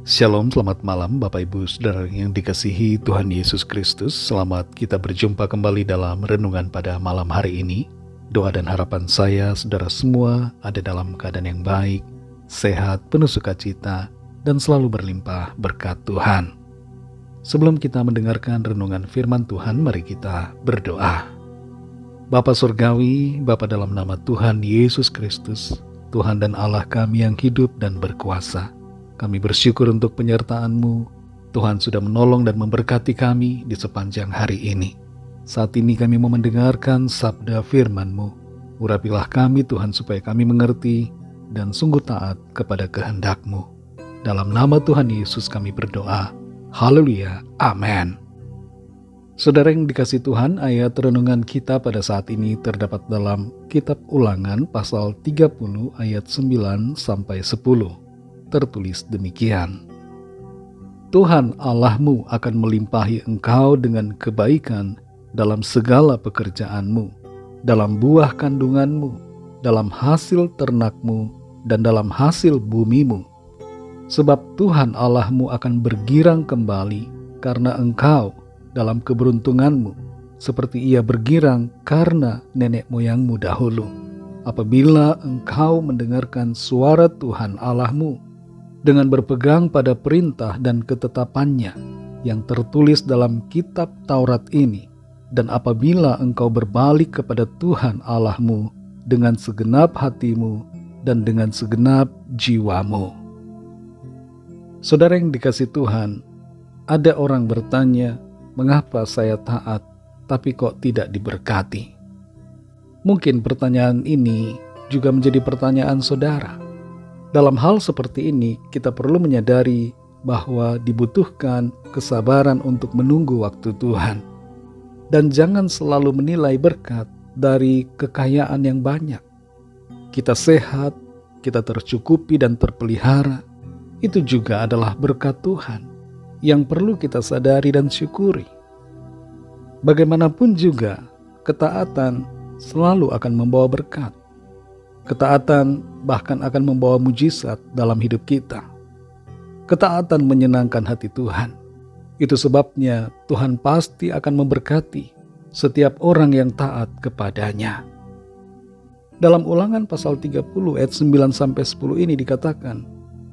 Shalom, selamat malam Bapak Ibu Saudara yang dikasihi Tuhan Yesus Kristus. Selamat kita berjumpa kembali dalam renungan pada malam hari ini. Doa dan harapan saya saudara semua ada dalam keadaan yang baik, sehat, penuh sukacita, dan selalu berlimpah berkat Tuhan. Sebelum kita mendengarkan renungan firman Tuhan, mari kita berdoa. Bapa Surgawi, Bapa dalam nama Tuhan Yesus Kristus, Tuhan dan Allah kami yang hidup dan berkuasa, kami bersyukur untuk penyertaan-Mu. Tuhan sudah menolong dan memberkati kami di sepanjang hari ini. Saat ini kami mau mendengarkan sabda firman-Mu. Urapilah kami Tuhan supaya kami mengerti dan sungguh taat kepada kehendak-Mu. Dalam nama Tuhan Yesus kami berdoa. Haleluya. Amin. Saudara yang dikasihi Tuhan, ayat renungan kita pada saat ini terdapat dalam Kitab Ulangan pasal 30 ayat 9-10. Tertulis demikian. Tuhan Allahmu akan melimpahi engkau dengan kebaikan dalam segala pekerjaanmu, dalam buah kandunganmu, dalam hasil ternakmu, dan dalam hasil bumimu. Sebab Tuhan Allahmu akan bergirang kembali karena engkau dalam keberuntunganmu, seperti ia bergirang karena nenek moyangmu dahulu, apabila engkau mendengarkan suara Tuhan Allahmu, dengan berpegang pada perintah dan ketetapannya yang tertulis dalam kitab Taurat ini, dan apabila engkau berbalik kepada Tuhan Allahmu dengan segenap hatimu dan dengan segenap jiwamu. Saudara yang dikasihi Tuhan, ada orang bertanya, mengapa saya taat tapi kok tidak diberkati? Mungkin pertanyaan ini juga menjadi pertanyaan saudara. Dalam hal seperti ini, kita perlu menyadari bahwa dibutuhkan kesabaran untuk menunggu waktu Tuhan. Dan jangan selalu menilai berkat dari kekayaan yang banyak. Kita sehat, kita tercukupi dan terpelihara, itu juga adalah berkat Tuhan yang perlu kita sadari dan syukuri. Bagaimanapun juga, ketaatan selalu akan membawa berkat. Ketaatan bahkan akan membawa mujizat dalam hidup kita. Ketaatan menyenangkan hati Tuhan. Itu sebabnya Tuhan pasti akan memberkati setiap orang yang taat kepadanya. Dalam Ulangan pasal 30 ayat 9-10 ini dikatakan,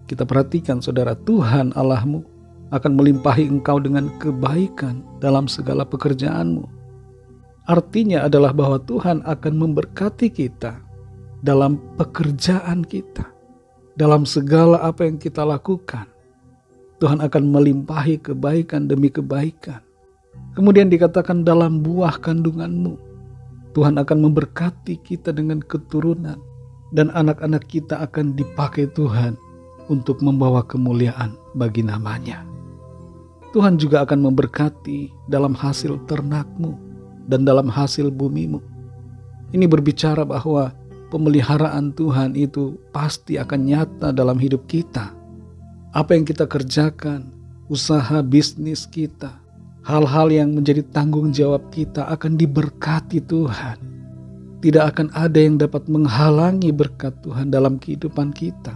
kita perhatikan saudara, Tuhan Allahmu akan melimpahi engkau dengan kebaikan dalam segala pekerjaanmu. Artinya adalah bahwa Tuhan akan memberkati kita dalam pekerjaan kita, dalam segala apa yang kita lakukan. Tuhan akan melimpahi kebaikan demi kebaikan. Kemudian dikatakan dalam buah kandunganmu, Tuhan akan memberkati kita dengan keturunan, dan anak-anak kita akan dipakai Tuhan untuk membawa kemuliaan bagi namanya. Tuhan juga akan memberkati dalam hasil ternakmu dan dalam hasil bumimu. Ini berbicara bahwa pemeliharaan Tuhan itu pasti akan nyata dalam hidup kita. Apa yang kita kerjakan, usaha bisnis kita, hal-hal yang menjadi tanggung jawab kita akan diberkati Tuhan. Tidak akan ada yang dapat menghalangi berkat Tuhan dalam kehidupan kita.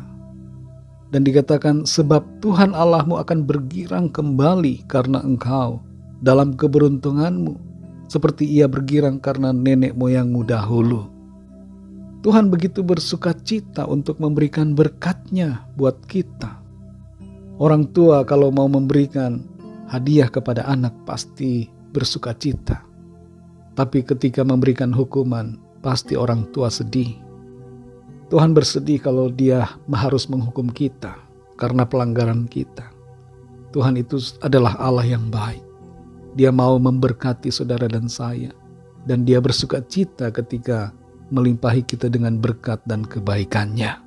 Dan dikatakan sebab Tuhan Allahmu akan bergirang kembali karena engkau dalam keberuntunganmu, seperti ia bergirang karena nenek moyangmu dahulu. Tuhan begitu bersukacita untuk memberikan berkat-Nya buat kita. Orang tua kalau mau memberikan hadiah kepada anak pasti bersukacita. Tapi ketika memberikan hukuman, pasti orang tua sedih. Tuhan bersedih kalau Dia harus menghukum kita karena pelanggaran kita. Tuhan itu adalah Allah yang baik. Dia mau memberkati saudara dan saya. Dan Dia bersukacita ketika melimpahi kita dengan berkat dan kebaikan-Nya.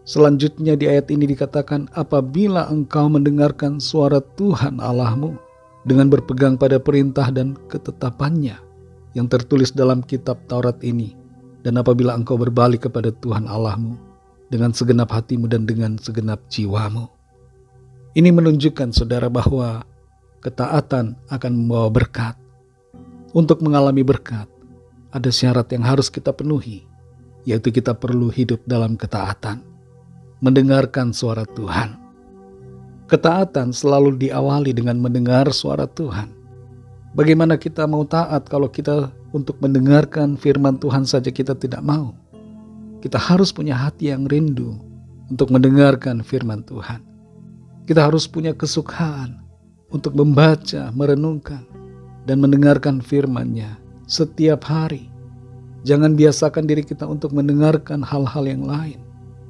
Selanjutnya di ayat ini dikatakan, apabila engkau mendengarkan suara Tuhan Allahmu dengan berpegang pada perintah dan ketetapannya yang tertulis dalam kitab Taurat ini, dan apabila engkau berbalik kepada Tuhan Allahmu dengan segenap hatimu dan dengan segenap jiwamu. Ini menunjukkan saudara bahwa ketaatan akan membawa berkat. Untuk mengalami berkat, ada syarat yang harus kita penuhi, yaitu kita perlu hidup dalam ketaatan, mendengarkan suara Tuhan. Ketaatan selalu diawali dengan mendengar suara Tuhan. Bagaimana kita mau taat kalau kita untuk mendengarkan firman Tuhan saja kita tidak mau? Kita harus punya hati yang rindu untuk mendengarkan firman Tuhan. Kita harus punya kesukaan untuk membaca, merenungkan, dan mendengarkan firman-Nya setiap hari. Jangan biasakan diri kita untuk mendengarkan hal-hal yang lain.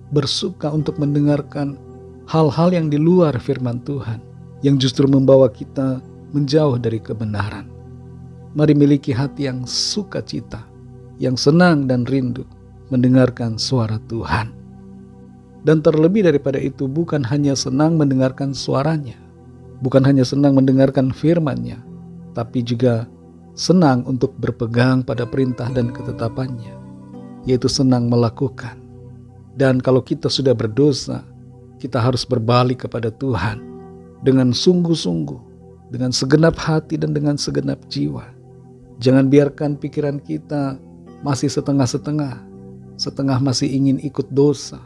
Bersuka untuk mendengarkan hal-hal yang di luar firman Tuhan, yang justru membawa kita menjauh dari kebenaran. Mari miliki hati yang sukacita, yang senang dan rindu mendengarkan suara Tuhan. Dan terlebih daripada itu, bukan hanya senang mendengarkan suaranya, bukan hanya senang mendengarkan firman-Nya, tapi juga senang untuk berpegang pada perintah dan ketetapannya, yaitu senang melakukan. Dan kalau kita sudah berdosa, kita harus berbalik kepada Tuhan dengan sungguh-sungguh, dengan segenap hati dan dengan segenap jiwa. Jangan biarkan pikiran kita masih setengah-setengah, setengah masih ingin ikut dosa,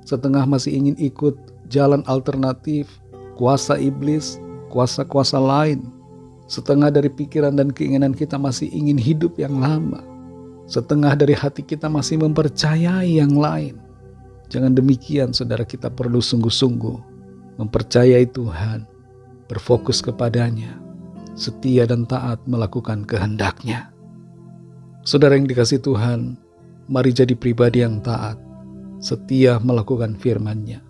setengah masih ingin ikut jalan alternatif, kuasa iblis, kuasa-kuasa lain. Setengah dari pikiran dan keinginan kita masih ingin hidup yang lama. Setengah dari hati kita masih mempercayai yang lain. Jangan demikian, saudara. Kita perlu sungguh-sungguh mempercayai Tuhan, berfokus kepadanya, setia dan taat melakukan kehendak-Nya. Saudara yang dikasihi Tuhan, mari jadi pribadi yang taat, setia melakukan firman-Nya,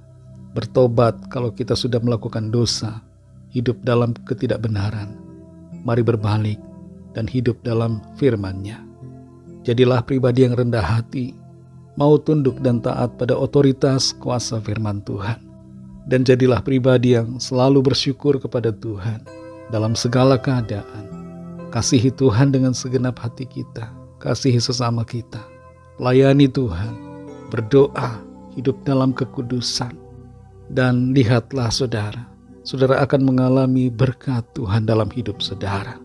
bertobat kalau kita sudah melakukan dosa, hidup dalam ketidakbenaran. Mari berbalik dan hidup dalam firman-Nya. Jadilah pribadi yang rendah hati, mau tunduk dan taat pada otoritas kuasa firman Tuhan. Dan jadilah pribadi yang selalu bersyukur kepada Tuhan dalam segala keadaan. Kasihi Tuhan dengan segenap hati kita, kasihi sesama kita, layani Tuhan, berdoa, hidup dalam kekudusan. Dan lihatlah saudara, saudara akan mengalami berkat Tuhan dalam hidup saudara.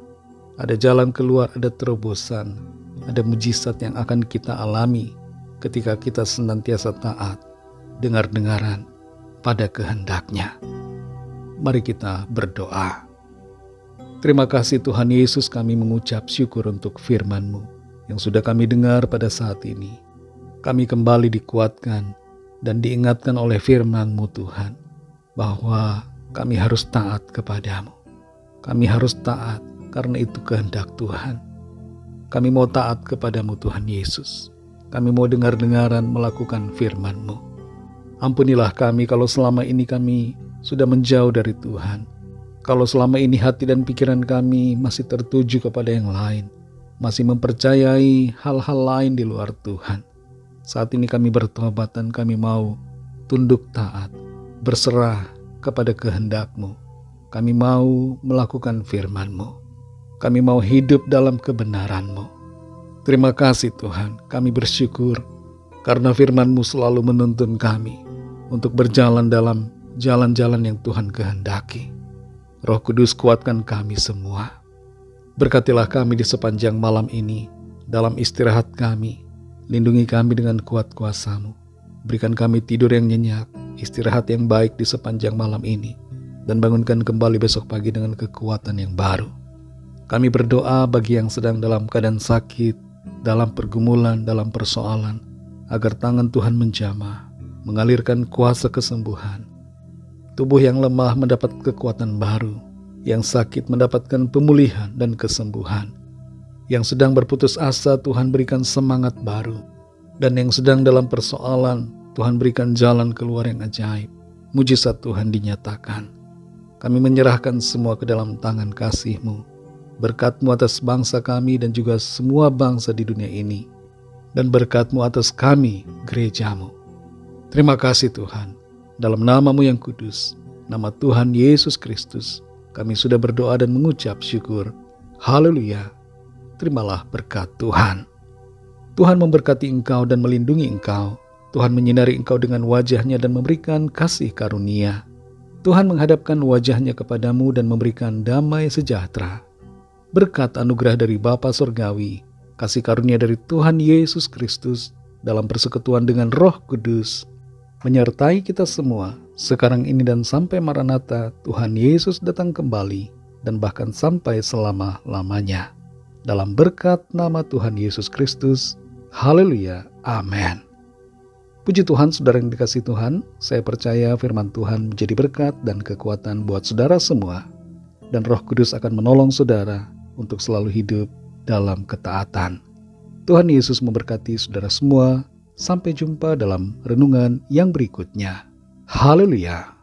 Ada jalan keluar, ada terobosan, ada mujizat yang akan kita alami ketika kita senantiasa taat, dengar-dengaran pada kehendak-Nya. Mari kita berdoa. Terima kasih Tuhan Yesus, kami mengucap syukur untuk firman-Mu yang sudah kami dengar pada saat ini. Kami kembali dikuatkan dan diingatkan oleh firman-Mu Tuhan, bahwa kami harus taat kepadamu. Kami harus taat karena itu kehendak Tuhan. Kami mau taat kepadamu Tuhan Yesus. Kami mau dengar-dengaran melakukan firman-Mu. Ampunilah kami kalau selama ini kami sudah menjauh dari Tuhan. Kalau selama ini hati dan pikiran kami masih tertuju kepada yang lain, masih mempercayai hal-hal lain di luar Tuhan. Saat ini kami bertobat dan kami mau tunduk taat, berserah kepada kehendak-Mu. Kami mau melakukan firman-Mu. Kami mau hidup dalam kebenaran-Mu. Terima kasih Tuhan, kami bersyukur karena firman-Mu selalu menuntun kami untuk berjalan dalam jalan-jalan yang Tuhan kehendaki. Roh Kudus, kuatkan kami semua. Berkatilah kami di sepanjang malam ini, dalam istirahat kami. Lindungi kami dengan kuat kuasa-Mu. Berikan kami tidur yang nyenyak, istirahat yang baik di sepanjang malam ini, dan bangunkan kembali besok pagi dengan kekuatan yang baru. Kami berdoa bagi yang sedang dalam keadaan sakit, dalam pergumulan, dalam persoalan, agar tangan Tuhan menjamah, mengalirkan kuasa kesembuhan. Tubuh yang lemah mendapat kekuatan baru, yang sakit mendapatkan pemulihan dan kesembuhan. Yang sedang berputus asa, Tuhan berikan semangat baru. Dan yang sedang dalam persoalan, Tuhan berikan jalan keluar yang ajaib. Mujizat Tuhan dinyatakan. Kami menyerahkan semua ke dalam tangan kasih-Mu. Berkat-Mu atas bangsa kami dan juga semua bangsa di dunia ini. Dan berkat-Mu atas kami, gereja-Mu. Terima kasih Tuhan. Dalam nama-Mu yang kudus, nama Tuhan Yesus Kristus, kami sudah berdoa dan mengucap syukur. Haleluya. Terimalah berkat Tuhan. Tuhan memberkati engkau dan melindungi engkau. Tuhan menyinari engkau dengan wajah-Nya dan memberikan kasih karunia. Tuhan menghadapkan wajah-Nya kepadamu dan memberikan damai sejahtera. Berkat anugerah dari Bapa Surgawi, kasih karunia dari Tuhan Yesus Kristus dalam persekutuan dengan Roh Kudus, menyertai kita semua, sekarang ini dan sampai Maranatha, Tuhan Yesus datang kembali, dan bahkan sampai selama-lamanya. Dalam berkat nama Tuhan Yesus Kristus, haleluya, amin. Puji Tuhan, saudara yang dikasihi Tuhan, saya percaya firman Tuhan menjadi berkat dan kekuatan buat saudara semua, dan Roh Kudus akan menolong saudara untuk selalu hidup dalam ketaatan. Tuhan Yesus memberkati saudara semua. Sampai jumpa dalam renungan yang berikutnya. Haleluya.